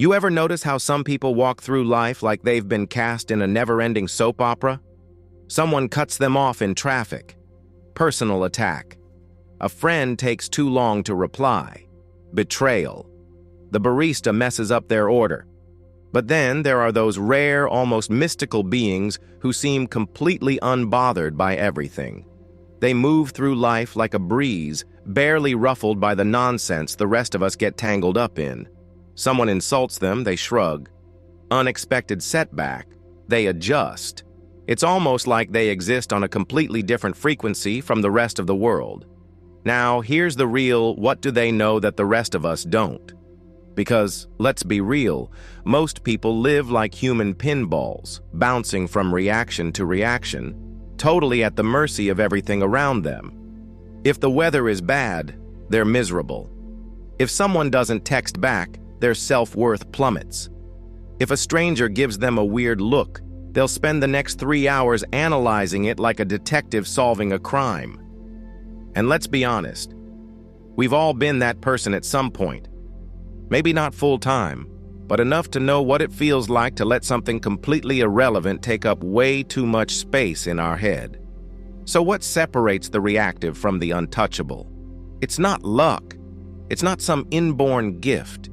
You ever notice how some people walk through life like they've been cast in a never-ending soap opera? Someone cuts them off in traffic. Personal attack. A friend takes too long to reply. Betrayal. The barista messes up their order. But then there are those rare, almost mystical beings who seem completely unbothered by everything. They move through life like a breeze, barely ruffled by the nonsense the rest of us get tangled up in. Someone insults them, they shrug. Unexpected setback, they adjust. It's almost like they exist on a completely different frequency from the rest of the world. Now, here's the real what do they know that the rest of us don't? Because, let's be real, most people live like human pinballs, bouncing from reaction to reaction, totally at the mercy of everything around them. If the weather is bad, they're miserable. If someone doesn't text back, their self-worth plummets. If a stranger gives them a weird look, they'll spend the next 3 hours analyzing it like a detective solving a crime. And let's be honest, we've all been that person at some point. Maybe not full-time, but enough to know what it feels like to let something completely irrelevant take up way too much space in our head. So what separates the reactive from the untouchable? It's not luck. It's not some inborn gift.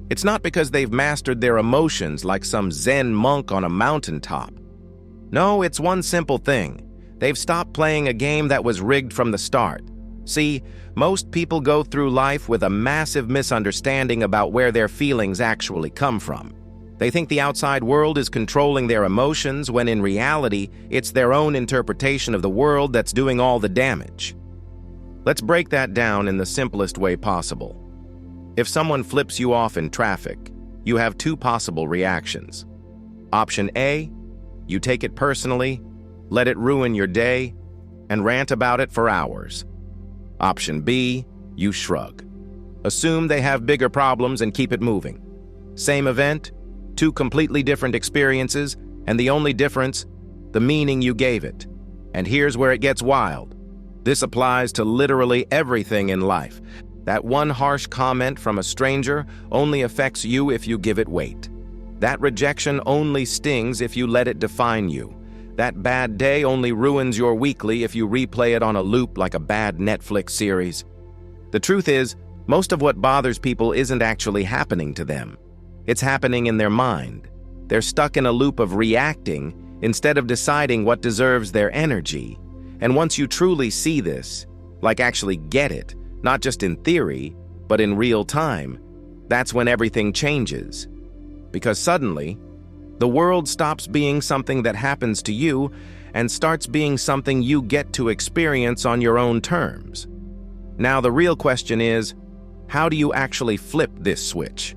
It's not because they've mastered their emotions like some Zen monk on a mountaintop. No, it's one simple thing. They've stopped playing a game that was rigged from the start. See, most people go through life with a massive misunderstanding about where their feelings actually come from. They think the outside world is controlling their emotions when in reality, it's their own interpretation of the world that's doing all the damage. Let's break that down in the simplest way possible. If someone flips you off in traffic, you have two possible reactions. Option A, you take it personally, let it ruin your day, and rant about it for hours. Option B, you shrug. Assume they have bigger problems and keep it moving. Same event, two completely different experiences, and the only difference, the meaning you gave it. And here's where it gets wild. This applies to literally everything in life. That one harsh comment from a stranger only affects you if you give it weight. That rejection only stings if you let it define you. That bad day only ruins your weekly if you replay it on a loop like a bad Netflix series. The truth is, most of what bothers people isn't actually happening to them. It's happening in their mind. They're stuck in a loop of reacting instead of deciding what deserves their energy. And once you truly see this, like actually get it, not just in theory, but in real time, that's when everything changes. Because suddenly, the world stops being something that happens to you and starts being something you get to experience on your own terms. Now the real question is, how do you actually flip this switch?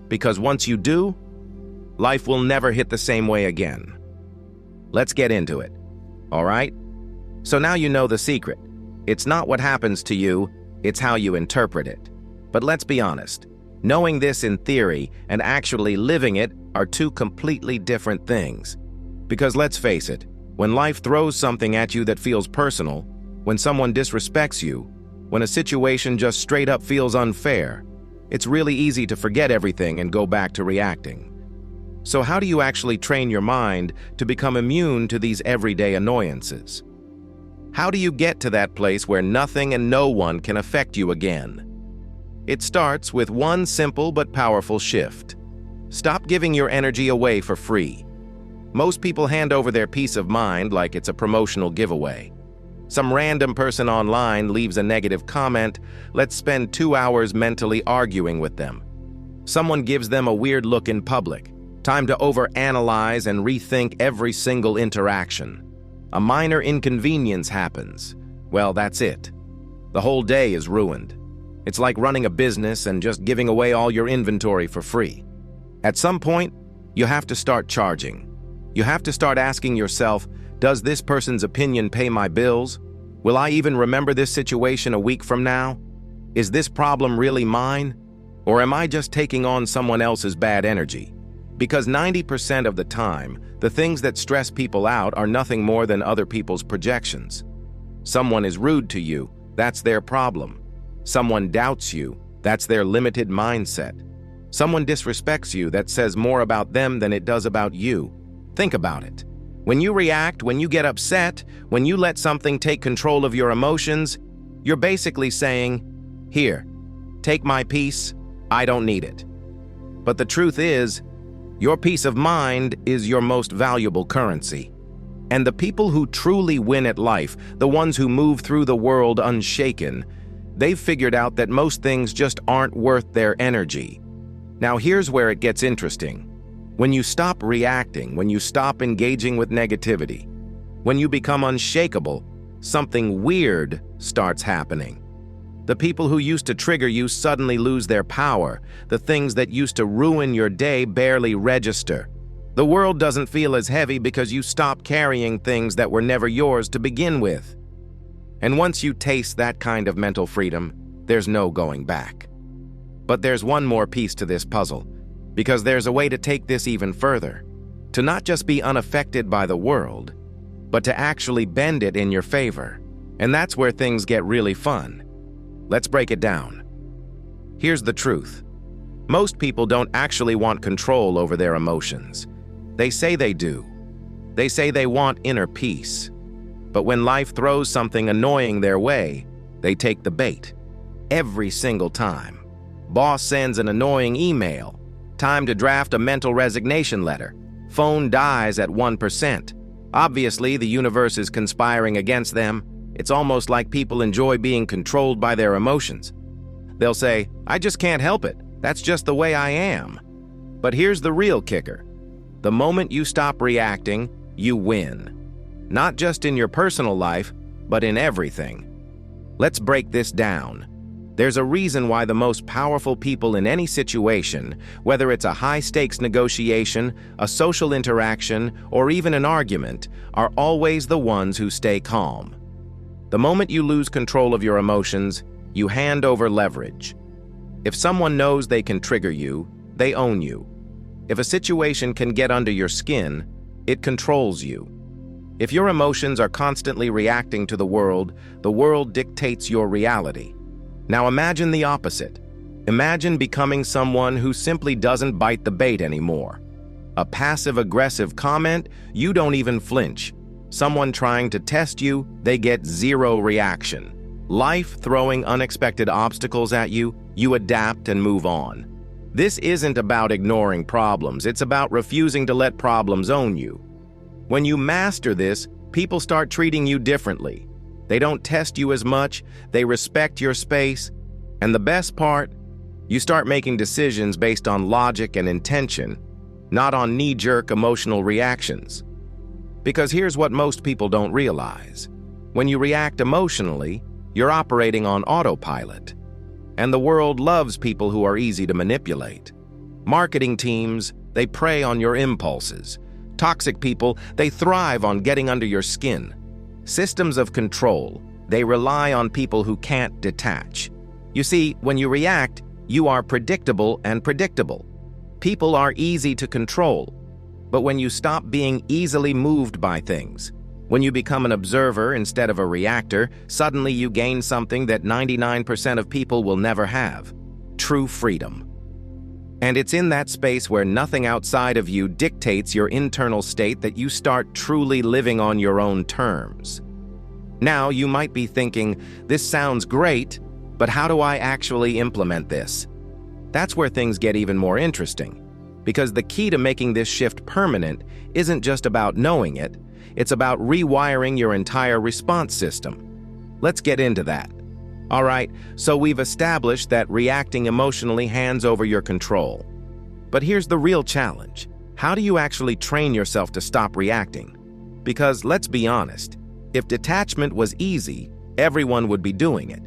Because once you do, life will never hit the same way again. Let's get into it, all right? So now you know the secret. It's not what happens to you, it's how you interpret it. But let's be honest, knowing this in theory and actually living it are two completely different things. Because let's face it, when life throws something at you that feels personal, when someone disrespects you, when a situation just straight up feels unfair, it's really easy to forget everything and go back to reacting. So how do you actually train your mind to become immune to these everyday annoyances? How do you get to that place where nothing and no one can affect you again? It starts with one simple but powerful shift. Stop giving your energy away for free. Most people hand over their peace of mind like it's a promotional giveaway. Some random person online leaves a negative comment, let's spend 2 hours mentally arguing with them. Someone gives them a weird look in public. Time to overanalyze and rethink every single interaction. A minor inconvenience happens. Well, that's it. The whole day is ruined. It's like running a business and just giving away all your inventory for free. At some point, you have to start charging. You have to start asking yourself, does this person's opinion pay my bills? Will I even remember this situation a week from now? Is this problem really mine? Or am I just taking on someone else's bad energy? Because 90% of the time, the things that stress people out are nothing more than other people's projections. Someone is rude to you, that's their problem. Someone doubts you, that's their limited mindset. Someone disrespects you, that says more about them than it does about you. Think about it. When you react, when you get upset, when you let something take control of your emotions, you're basically saying, "Here, take my peace, I don't need it." But the truth is, your peace of mind is your most valuable currency. And the people who truly win at life, the ones who move through the world unshaken, they've figured out that most things just aren't worth their energy. Now here's where it gets interesting. When you stop reacting, when you stop engaging with negativity, when you become unshakable, something weird starts happening. The people who used to trigger you suddenly lose their power. The things that used to ruin your day barely register. The world doesn't feel as heavy because you stop carrying things that were never yours to begin with. And once you taste that kind of mental freedom, there's no going back. But there's one more piece to this puzzle, because there's a way to take this even further. To not just be unaffected by the world, but to actually bend it in your favor. And that's where things get really fun. Let's break it down. Here's the truth. Most people don't actually want control over their emotions. They say they do. They say they want inner peace. But when life throws something annoying their way, they take the bait. Every single time. Boss sends an annoying email. Time to draft a mental resignation letter. Phone dies at 1%. Obviously, the universe is conspiring against them. It's almost like people enjoy being controlled by their emotions. They'll say, "I just can't help it. That's just the way I am." But here's the real kicker. The moment you stop reacting, you win. Not just in your personal life, but in everything. Let's break this down. There's a reason why the most powerful people in any situation, whether it's a high-stakes negotiation, a social interaction, or even an argument, are always the ones who stay calm. The moment you lose control of your emotions, you hand over leverage. If someone knows they can trigger you, they own you. If a situation can get under your skin, it controls you. If your emotions are constantly reacting to the world dictates your reality. Now imagine the opposite. Imagine becoming someone who simply doesn't bite the bait anymore. A passive-aggressive comment, you don't even flinch. Someone trying to test you, they get zero reaction. Life throwing unexpected obstacles at you, you adapt and move on. This isn't about ignoring problems, it's about refusing to let problems own you. When you master this, people start treating you differently. They don't test you as much, they respect your space, and the best part, you start making decisions based on logic and intention, not on knee-jerk emotional reactions. Because here's what most people don't realize. When you react emotionally, you're operating on autopilot. And the world loves people who are easy to manipulate. Marketing teams, they prey on your impulses. Toxic people, they thrive on getting under your skin. Systems of control, they rely on people who can't detach. You see, when you react, you are predictable and predictable. People are easy to control. But when you stop being easily moved by things, when you become an observer instead of a reactor, suddenly you gain something that 99% of people will never have: true freedom. And it's in that space where nothing outside of you dictates your internal state that you start truly living on your own terms. Now, you might be thinking, this sounds great, but how do I actually implement this? That's where things get even more interesting. Because the key to making this shift permanent isn't just about knowing it, it's about rewiring your entire response system. Let's get into that. All right, so we've established that reacting emotionally hands over your control. But here's the real challenge. How do you actually train yourself to stop reacting? Because let's be honest, if detachment was easy, everyone would be doing it.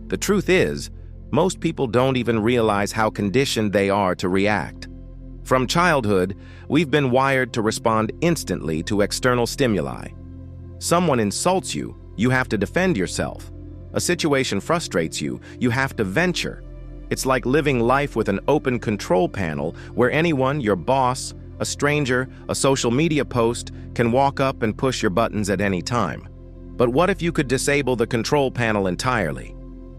The truth is, most people don't even realize how conditioned they are to react. From childhood, we've been wired to respond instantly to external stimuli. Someone insults you, you have to defend yourself. A situation frustrates you, you have to venture. It's like living life with an open control panel where anyone, your boss, a stranger, a social media post, can walk up and push your buttons at any time. But what if you could disable the control panel entirely?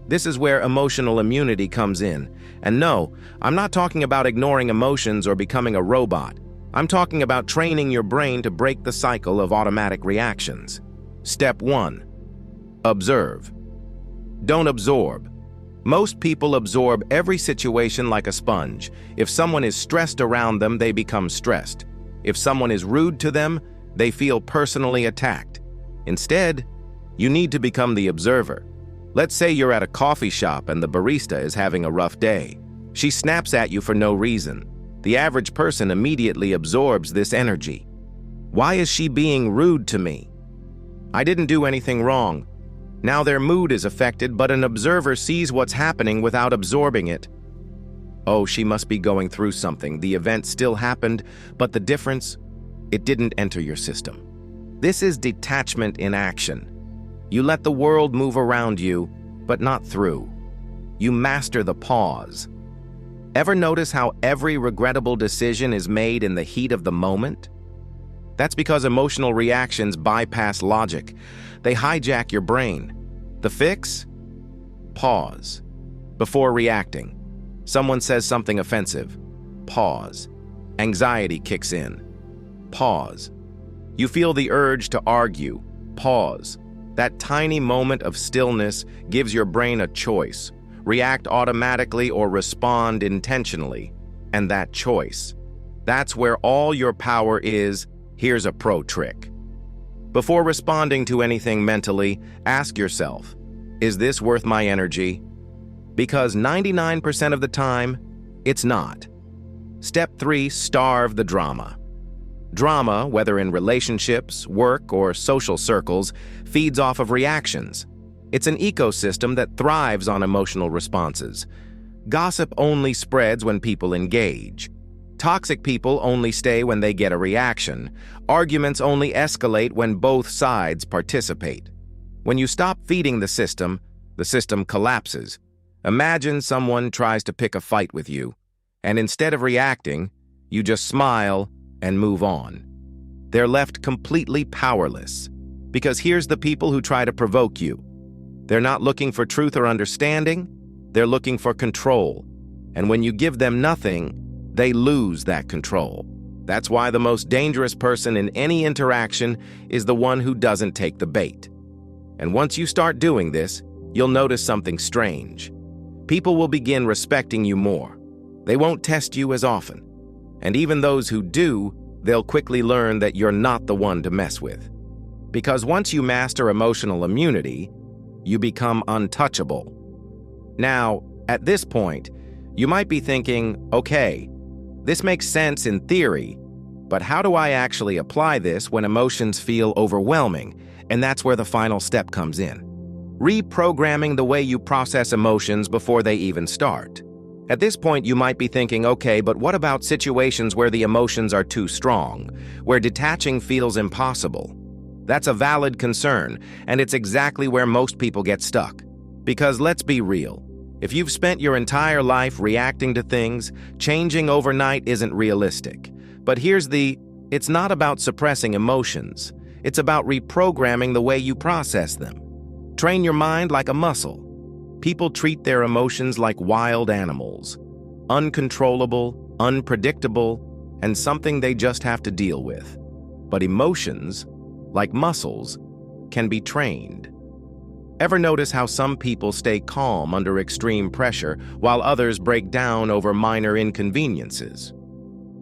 This is where emotional immunity comes in. And no, I'm not talking about ignoring emotions or becoming a robot. I'm talking about training your brain to break the cycle of automatic reactions. Step 1. Observe. Don't absorb. Most people absorb every situation like a sponge. If someone is stressed around them, they become stressed. If someone is rude to them, they feel personally attacked. Instead, you need to become the observer. Let's say you're at a coffee shop and the barista is having a rough day. She snaps at you for no reason. The average person immediately absorbs this energy. Why is she being rude to me? I didn't do anything wrong. Now their mood is affected, but an observer sees what's happening without absorbing it. Oh, she must be going through something. The event still happened, but the difference? It didn't enter your system. This is detachment in action. You let the world move around you, but not through. You master the pause. Ever notice how every regrettable decision is made in the heat of the moment? That's because emotional reactions bypass logic. They hijack your brain. The fix? Pause. Before reacting. Someone says something offensive. Pause. Anxiety kicks in. Pause. You feel the urge to argue. Pause. That tiny moment of stillness gives your brain a choice. React automatically or respond intentionally. And that choice. That's where all your power is. Here's a pro trick. Before responding to anything mentally, ask yourself, is this worth my energy? Because 99% of the time, it's not. Step 3, starve the drama. Drama, whether in relationships, work, or social circles, feeds off of reactions. It's an ecosystem that thrives on emotional responses. Gossip only spreads when people engage. Toxic people only stay when they get a reaction. Arguments only escalate when both sides participate. When you stop feeding the system collapses. Imagine someone tries to pick a fight with you, and instead of reacting, you just smile and move on. They're left completely powerless. Because here's the people who try to provoke you. They're not looking for truth or understanding, they're looking for control. And when you give them nothing, they lose that control. That's why the most dangerous person in any interaction is the one who doesn't take the bait. And once you start doing this, you'll notice something strange. People will begin respecting you more. They won't test you as often. And even those who do, they'll quickly learn that you're not the one to mess with. Because once you master emotional immunity, you become untouchable. Now, at this point, you might be thinking, okay, this makes sense in theory, but how do I actually apply this when emotions feel overwhelming? And that's where the final step comes in. Reprogramming the way you process emotions before they even start. At this point, you might be thinking, okay, but what about situations where the emotions are too strong, where detaching feels impossible? That's a valid concern, and it's exactly where most people get stuck. Because let's be real, if you've spent your entire life reacting to things, changing overnight isn't realistic. But it's not about suppressing emotions. It's about reprogramming the way you process them. Train your mind like a muscle. People treat their emotions like wild animals, uncontrollable, unpredictable, and something they just have to deal with. But emotions, like muscles, can be trained. Ever notice how some people stay calm under extreme pressure while others break down over minor inconveniences?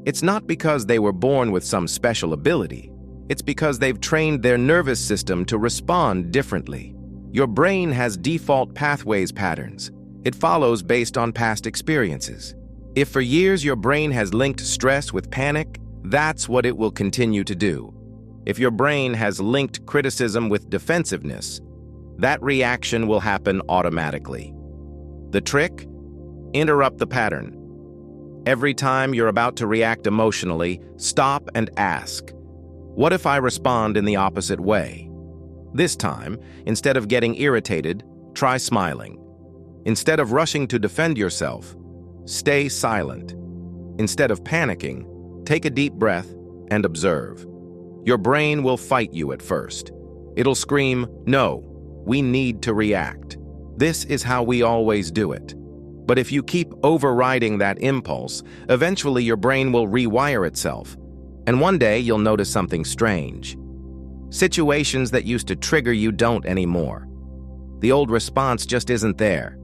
It's not because they were born with some special ability. It's because they've trained their nervous system to respond differently. Your brain has default pathways patterns. It follows based on past experiences. If for years your brain has linked stress with panic, that's what it will continue to do. If your brain has linked criticism with defensiveness, that reaction will happen automatically. The trick? Interrupt the pattern. Every time you're about to react emotionally, stop and ask, what if I respond in the opposite way? This time, instead of getting irritated, try smiling. Instead of rushing to defend yourself, stay silent. Instead of panicking, take a deep breath and observe. Your brain will fight you at first. It'll scream, no, we need to react. This is how we always do it. But if you keep overriding that impulse, eventually your brain will rewire itself. And one day you'll notice something strange. Situations that used to trigger you don't anymore. The old response just isn't there.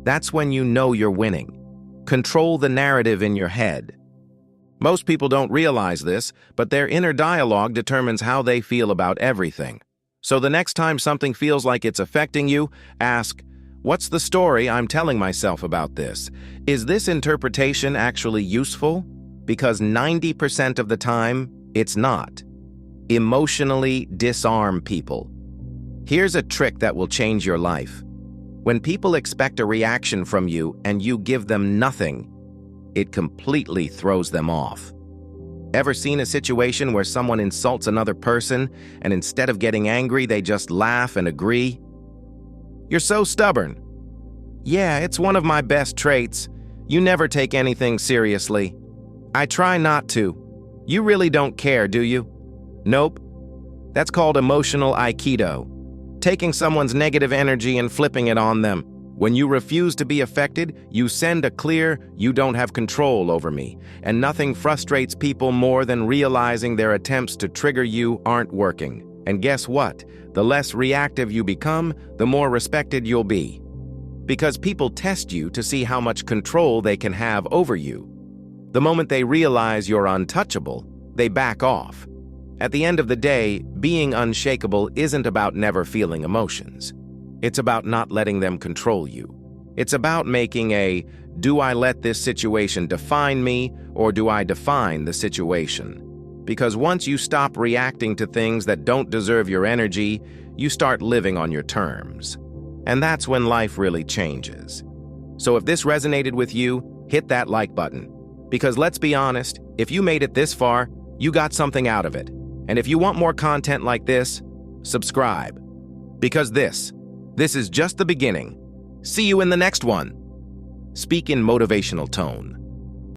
That's when you know you're winning. Control the narrative in your head. Most people don't realize this, but their inner dialogue determines how they feel about everything. So the next time something feels like it's affecting you, ask, what's the story I'm telling myself about this? Is this interpretation actually useful? Because 90% of the time, it's not. Emotionally disarm people. Here's a trick that will change your life. When people expect a reaction from you and you give them nothing, it completely throws them off. Ever seen a situation where someone insults another person and instead of getting angry, they just laugh and agree? You're so stubborn. Yeah, it's one of my best traits. You never take anything seriously. I try not to. You really don't care, do you? Nope. That's called emotional Aikido. Taking someone's negative energy and flipping it on them. When you refuse to be affected, you send a clear, you don't have control over me. And nothing frustrates people more than realizing their attempts to trigger you aren't working. And guess what? The less reactive you become, the more respected you'll be. Because people test you to see how much control they can have over you. The moment they realize you're untouchable, they back off. At the end of the day, being unshakable isn't about never feeling emotions. It's about not letting them control you. It's about making a, do I let this situation define me, or do I define the situation? Because once you stop reacting to things that don't deserve your energy, you start living on your terms. And that's when life really changes. So if this resonated with you, hit that like button. Because let's be honest, if you made it this far, you got something out of it. And if you want more content like this, subscribe. Because this is just the beginning. See you in the next one. Speak in motivational tone.